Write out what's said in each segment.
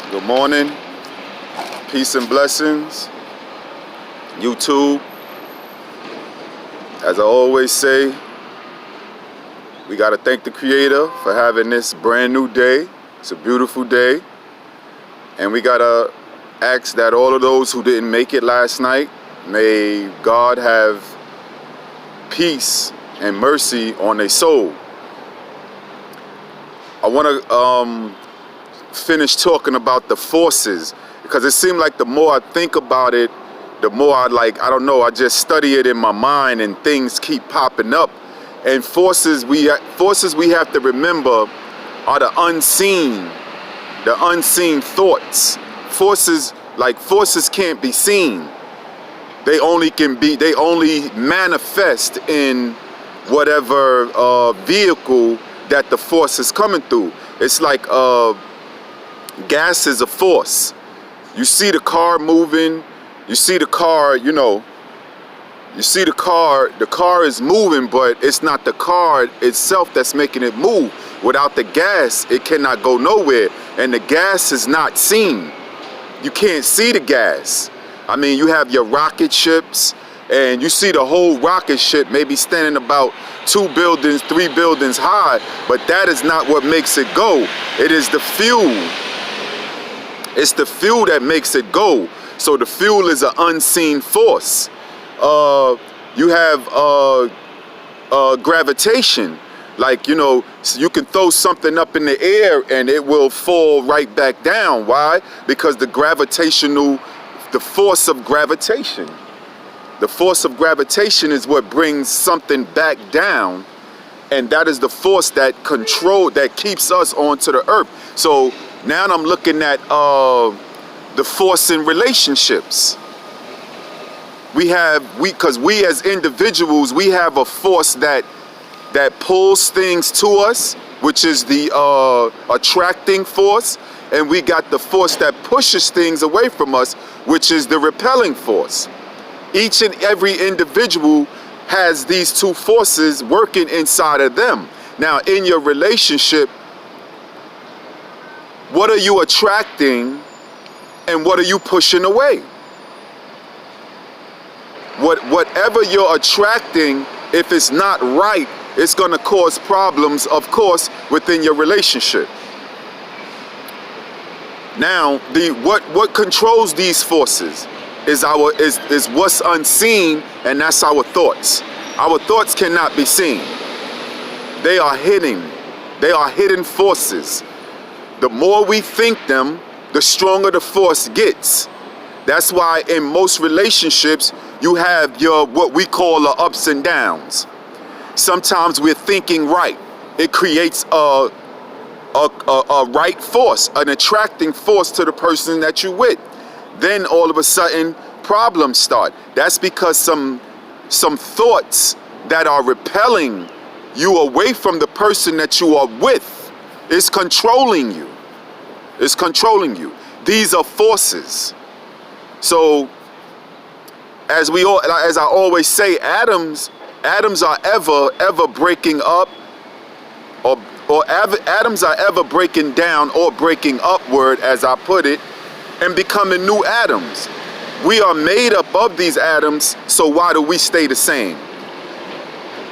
Good morning, peace and blessings, YouTube. As I always say, we got to thank the Creator for having this brand new day. It's a beautiful day. And we got to ask that all of those who didn't make it last night, may God have peace and mercy on their soul. I want to finish talking about the forces, because it seemed like the more I think about it, the more I just study it in my mind and things keep popping up. And forces we have to remember are the unseen thoughts. Forces can't be seen. They only manifest in whatever vehicle that the force is coming through. It's like gas is a force. You see the car moving, you see the car is moving, but it's not the car itself that's making it move. Without the gas, it cannot go nowhere, and the gas is not seen. You can't see the gas. I mean, you have your rocket ships, and you see the whole rocket ship maybe standing about 2 buildings, 3 buildings high, but that is not what makes it go. It is the fuel. It's the fuel that makes it go. So the fuel is an unseen force. You have gravitation. So you can throw something up in the air and it will fall right back down. Why? Because the force of gravitation. The force of gravitation is what brings something back down, and that is the force that keeps us onto the earth. So now I'm looking at the force in relationships. Because we as individuals, we have a force that pulls things to us, which is the attracting force, and we got the force that pushes things away from us, which is the repelling force. Each and every individual has these two forces working inside of them. Now, in your relationship, what are you attracting and what are you pushing away? Whatever you're attracting, if it's not right, it's going to cause problems, of course, within your relationship. Now, what controls these forces is what's unseen, and that's our thoughts. Our thoughts cannot be seen. They are hidden. They are hidden forces. The more we think them, the stronger the force gets. That's why in most relationships, you have what we call the ups and downs. Sometimes we're thinking right. It creates a right force, an attracting force to the person that you're with. Then all of a sudden, problems start. That's because some thoughts that are repelling you away from the person that you are with is controlling you. It's controlling you. These are forces. So, as I always say, atoms are ever breaking up, or atoms are ever breaking down or breaking upward, as I put it, and becoming new atoms. We are made up of these atoms, so why do we stay the same?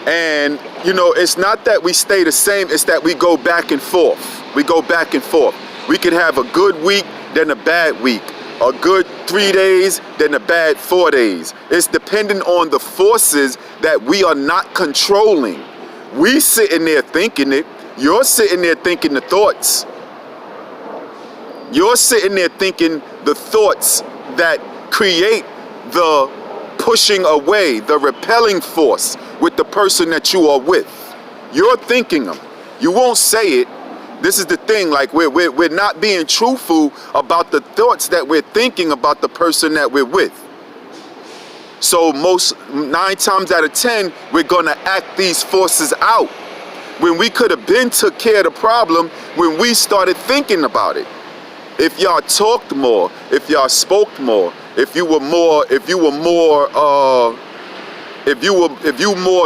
And it's not that we stay the same, it's that we go back and forth. We go back and forth. We could have a good week, then a bad week. A good 3 days, then a bad 4 days. It's dependent on the forces that we are not controlling. We sitting there thinking it. You're sitting there thinking the thoughts. You're sitting there thinking the thoughts that create the pushing away, the repelling force with the person that you are with. You're thinking them. You won't say it. This is the thing, we're not being truthful about the thoughts that we're thinking about the person that we're with. So 9 times out of 10, we're gonna act these forces out when we could have been took care of the problem when we started thinking about it. If y'all talked more, if y'all spoke more, if you were more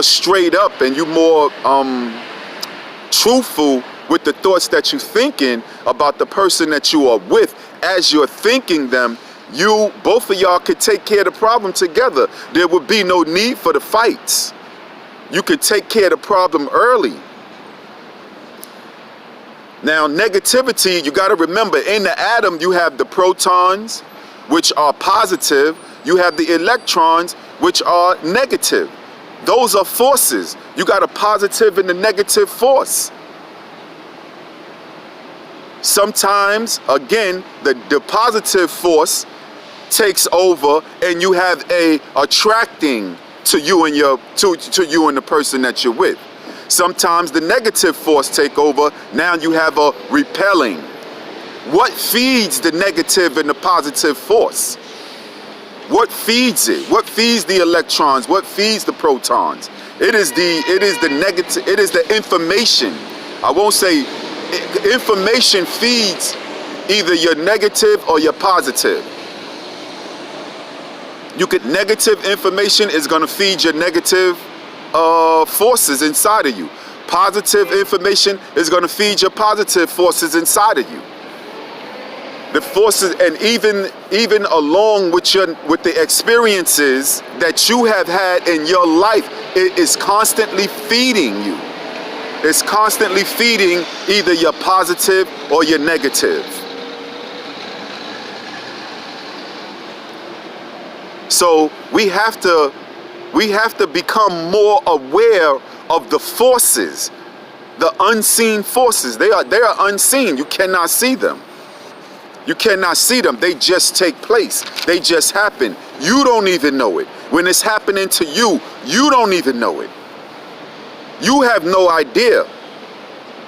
straight up and you more truthful with the thoughts that you're thinking about the person that you are with, as you're thinking them, both of y'all could take care of the problem together. There would be no need for the fights. You could take care of the problem early. Now, negativity, you got to remember, in the atom, you have the protons, which are positive. You have the electrons, which are negative. Those are forces. You got a positive and a negative force. Sometimes, again, the positive force takes over, and you have a attracting to you and to you and the person that you're with. Sometimes the negative force take over. Now you have a repelling. What feeds the negative and the positive force? What feeds it? What feeds the electrons? What feeds the protons? It is the negative. It is the information. I won't say information feeds either your negative or your positive. Negative information is going to feed your negative forces inside of you. Positive information is going to feed your positive forces inside of you. The forces, and even along with the experiences that you have had in your life, it is constantly feeding you. It's constantly feeding either your positive or your negative. So we have to become more aware of the forces, the unseen forces. They are unseen. You cannot see them. You cannot see them. They just take place. They just happen. You don't even know it. When it's happening to you, you don't even know it. You have no idea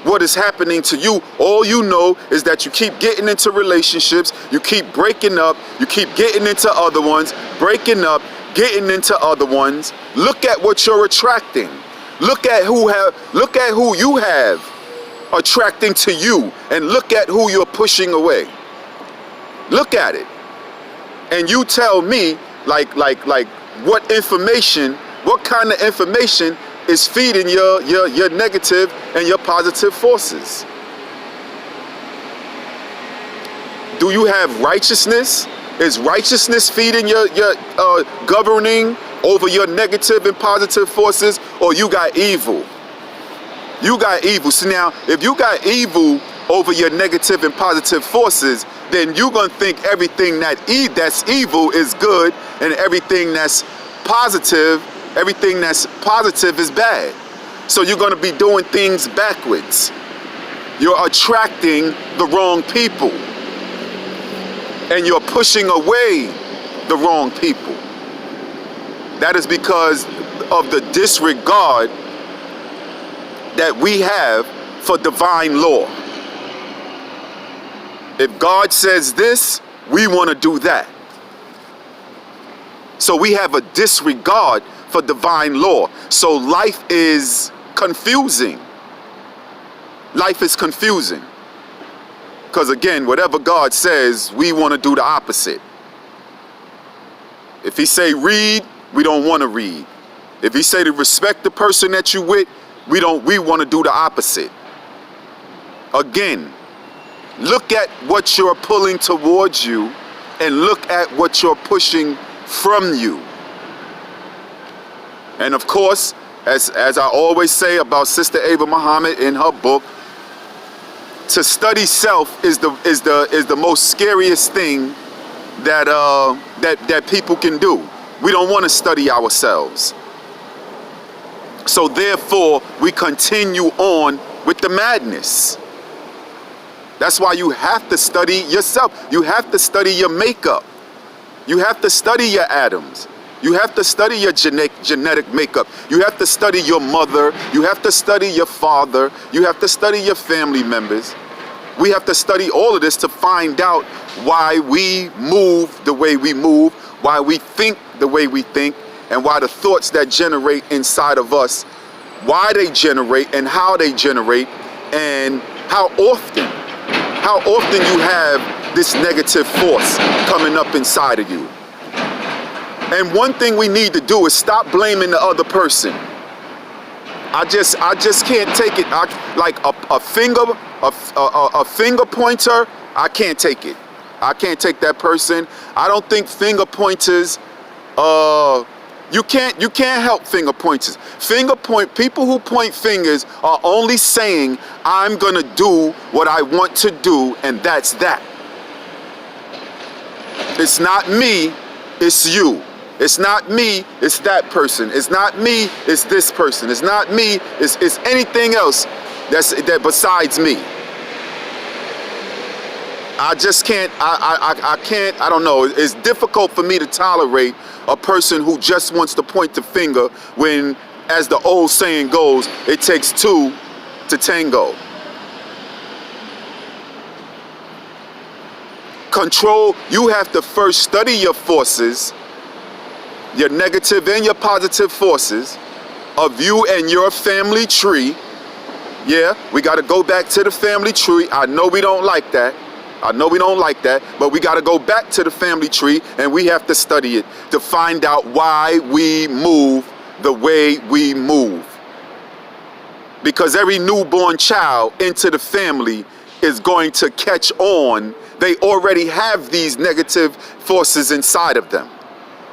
what is happening to you. All you know is that you keep getting into relationships, you keep breaking up, you keep getting into other ones, breaking up, getting into other ones. Look at what you're attracting. Look at who you have attracting to you, and look at who you're pushing away. Look at it. And you tell me like what information, what kind of information is feeding your negative and your positive forces. Do you have righteousness? Is righteousness feeding your governing over your negative and positive forces, or you got evil? You got evil. So now, if you got evil over your negative and positive forces, then you're gonna think everything that's evil is good, and everything that's positive is bad. So you're going to be doing things backwards. You're attracting the wrong people, and you're pushing away the wrong people. That is because of the disregard that we have for divine law. If God says this, we want to do that. So we have a disregard for divine law. So life is confusing. Life is confusing. Because again, whatever God says, we want to do the opposite. If he say read, we don't want to read. If he say to respect the person that you with, we want to do the opposite. Again, look at what you're pulling towards you, and look at what you're pushing from you. And of course, as I always say about Sister Ava Muhammad in her book, to study self is the most scariest thing that people can do. We don't want to study ourselves. So therefore, we continue on with the madness. That's why you have to study yourself. You have to study your makeup. You have to study your atoms. You have to study your genetic makeup. You have to study your mother. You have to study your father. You have to study your family members. We have to study all of this to find out why we move the way we move, why we think the way we think, and why the thoughts that generate inside of us, why they generate and how they generate, and how often you have this negative force coming up inside of you. And one thing we need to do is stop blaming the other person. I just can't take it. Like a finger pointer, I can't take it. I can't take that person. I don't think finger pointers, you can't help finger pointers. People who point fingers are only saying, I'm gonna do what I want to do, and that's that. It's not me, it's you. It's not me, it's that person. It's not me, it's this person. It's not me, it's anything else that besides me. I just can't, I don't know. It's difficult for me to tolerate a person who just wants to point the finger when, as the old saying goes, it takes two to tango. Control, you have to first study your forces, your negative and your positive forces of you and your family tree. Yeah, we got to go back to the family tree. I know we don't like that. But we got to go back to the family tree and we have to study it to find out why we move the way we move. Because every newborn child into the family is going to catch on. They already have these negative forces inside of them,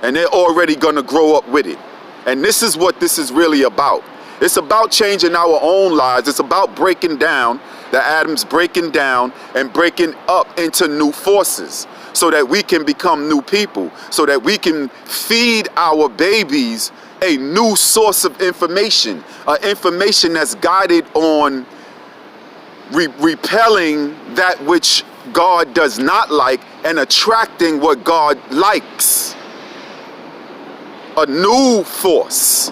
and they're already going to grow up with it. And this is what this is really about. It's about changing our own lives. It's about breaking down the atoms, breaking down and breaking up into new forces so that we can become new people, so that we can feed our babies a new source of information, information that's guided on repelling that which God does not like and attracting what God likes. A new force.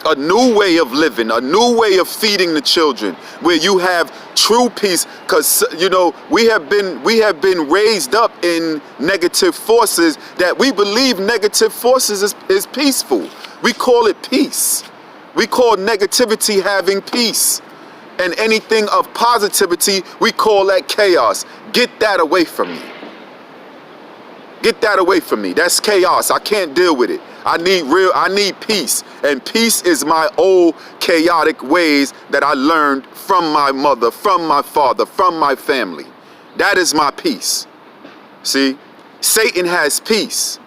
A new way of living, a new way of feeding the children, where you have true peace. Because we have been raised up in negative forces that we believe negative forces is peaceful. We call it peace. We call negativity having peace, and anything of positivity we call that chaos. Get that away from me. Get that away from me. That's chaos. I can't deal with it. I need peace. And peace is my old chaotic ways that I learned from my mother, from my father, from my family. That is my peace. See, Satan has peace,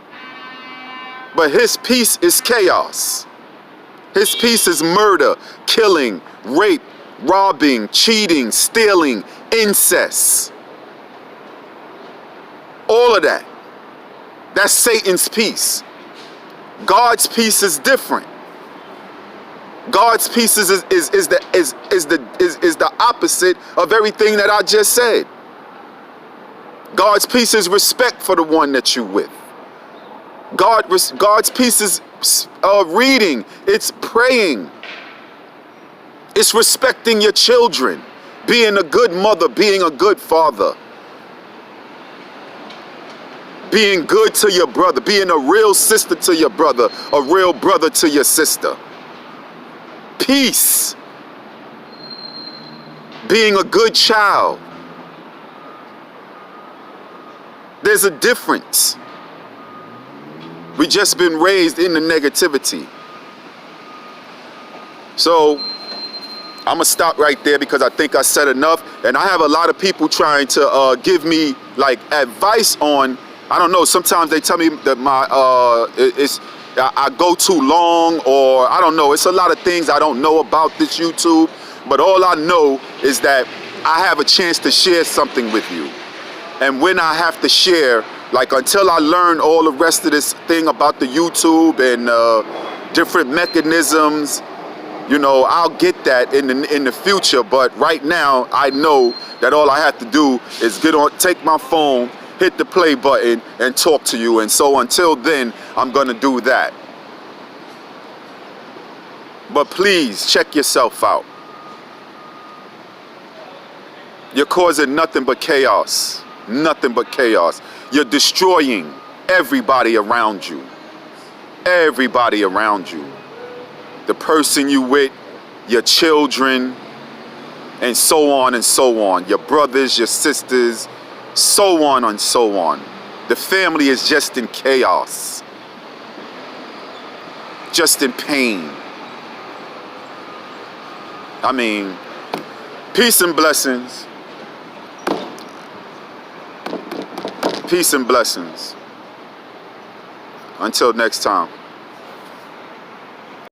but his peace is chaos. His peace is murder, killing, rape, robbing, cheating, stealing, incest. All of that. That's Satan's peace. God's peace is different. God's peace is the opposite of everything that I just said. God's peace is respect for the one that you're with. God's peace is reading. It's praying. It's respecting your children, being a good mother, being a good father. Being good to your brother, being a real sister to your brother, a real brother to your sister. Peace. Being a good child. There's a difference. We just been raised in the negativity. So I'm gonna stop right there because I think I said enough. And I have a lot of people trying to give me like advice on, I don't know, sometimes they tell me that I go too long, or I don't know. It's a lot of things I don't know about this YouTube, but all I know is that I have a chance to share something with you. And when I have to share, like until I learn all the rest of this thing about the YouTube and different mechanisms, I'll get that in the future. But right now, I know that all I have to do is take my phone, hit the play button, and talk to you. And so until then, I'm gonna do that. But please check yourself out. You're causing nothing but chaos. Nothing but chaos. You're destroying everybody around you. Everybody around you. The person you with, your children, and so on and so on. Your brothers, your sisters, so on and so on. The family is just in chaos. Just in pain. I mean, peace and blessings. Peace and blessings. Until next time.